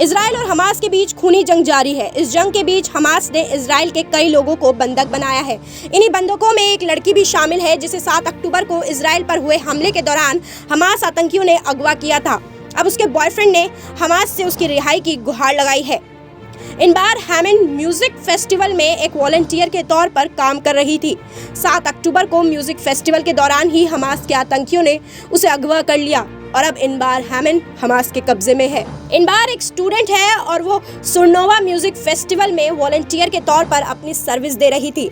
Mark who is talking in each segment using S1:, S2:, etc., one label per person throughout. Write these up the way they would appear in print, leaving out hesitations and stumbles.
S1: Israel और Hamas के बीच खूनी जंग जारी है। इस जंग के बीच हमास ने इजराइल के कई लोगों को बंधक बनाया है। इन्हीं बंधकों में एक लड़की भी शामिल है जिसे 7 अक्टूबर को इजराइल पर हुए हमले के दौरान हमास आतंकियों ने अगवा किया था। अब उसके बॉयफ्रेंड ने हमास से उसकी रिहाई की गुहार लगाई है। इनबार हैमन म्यूजिक फेस्टिवल में एक वॉलंटियर के तौर पर काम कर रही थी। 7 अक्टूबर को म्यूजिक फेस्टिवल के दौरान ही हमास के आतंकियों ने उसे अगवा कर लिया और अब इनबार हैमन हमास के कब्जे में है। इनबार एक स्टूडेंट है और वो सुरनोवा म्यूजिक फेस्टिवल में वॉलंटियर के तौर पर अपनी सर्विस दे रही थी।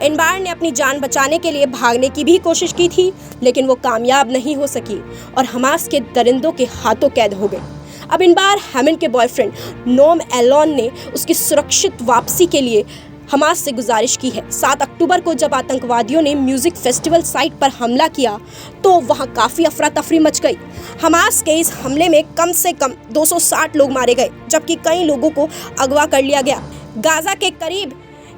S1: इनबार ने अपनी जान बचाने के लिए भागने की भी कोशिश की थी, लेकिन वो कामयाब नहीं हो सकी और हमास के दरिंदों के हाथों कैद हो गई। अब इनबार हैमन के बॉयफ्रेंड नोम एलोन ने उसकी सुरक्षित वापसी के लिए हमास से गुजारिश की है। 7 अक्टूबर को जब आतंकवादियों ने म्यूजिक फेस्टिवल साइट पर हमला किया तो वहां काफ़ी अफरा तफरी मच गई। हमास के इस हमले में कम से कम 260 लोग मारे गए, जबकि कई लोगों को अगवा कर लिया गया। गाजा के करीब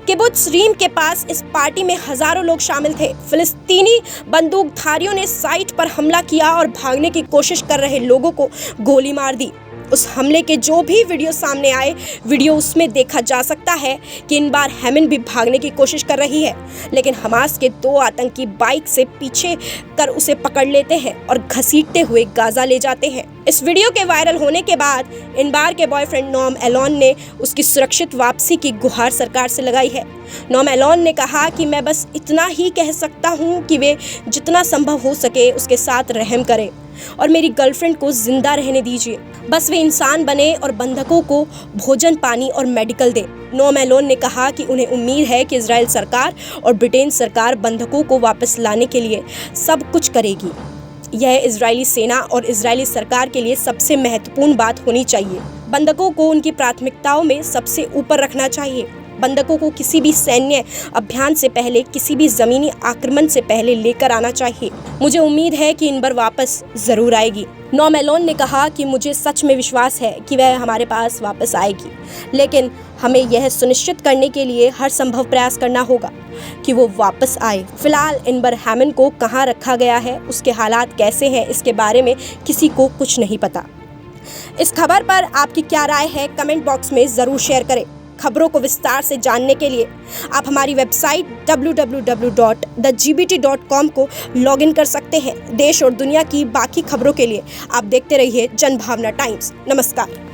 S1: किबुत्ज रीम के पास इस पार्टी में हजारों लोग शामिल थे। फिलिस्तीनी बंदूकधारियों ने साइट पर हमला किया और भागने की कोशिश कर रहे लोगों को गोली मार दी। उस हमले के जो भी वीडियो सामने आए, वीडियो उसमें देखा जा सकता है कि इन बार हैमन भी भागने की कोशिश कर रही है, लेकिन हमास के 2 आतंकी बाइक से पीछे कर उसे पकड़ लेते हैं और घसीटते हुए गाजा ले जाते हैं। इस वीडियो के वायरल होने के बाद इनबार के बॉयफ्रेंड नोम एलोन ने उसकी सुरक्षित वापसी की गुहार सरकार से लगाई है। नोम एलोन ने कहा कि मैं बस इतना ही कह सकता हूँ कि वे जितना संभव हो सके उसके साथ रहम करें और मेरी गर्लफ्रेंड को जिंदा रहने दीजिए। बस वे इंसान बने और बंधकों को भोजन, पानी और मेडिकल दें। नोम एलोन ने कहा कि उन्हें उम्मीद है कि इजराइल सरकार और ब्रिटेन सरकार बंधकों को वापस लाने के लिए सब कुछ करेगी। यह इजरायली सेना और इजरायली सरकार के लिए सबसे महत्वपूर्ण बात होनी चाहिए। बंधकों को उनकी प्राथमिकताओं में सबसे ऊपर रखना चाहिए। बंधकों को किसी भी सैन्य अभियान से पहले, किसी भी ज़मीनी आक्रमण से पहले लेकर आना चाहिए। मुझे उम्मीद है कि इनबार वापस ज़रूर आएगी। नोम एलोन ने कहा कि मुझे सच में विश्वास है कि वह हमारे पास वापस आएगी, लेकिन हमें यह सुनिश्चित करने के लिए हर संभव प्रयास करना होगा कि वो वापस आए। फिलहाल इनबार हैमन को कहाँ रखा गया है, उसके हालात कैसे हैं, इसके बारे में किसी को कुछ नहीं पता। इस खबर पर आपकी क्या राय है, कमेंट बॉक्स में ज़रूर शेयर करें। खबरों को विस्तार से जानने के लिए आप हमारी वेबसाइट www.thegbt.com को लॉगिन कर सकते हैं। देश और दुनिया की बाकी खबरों के लिए आप देखते रहिए जनभावना टाइम्स। नमस्कार।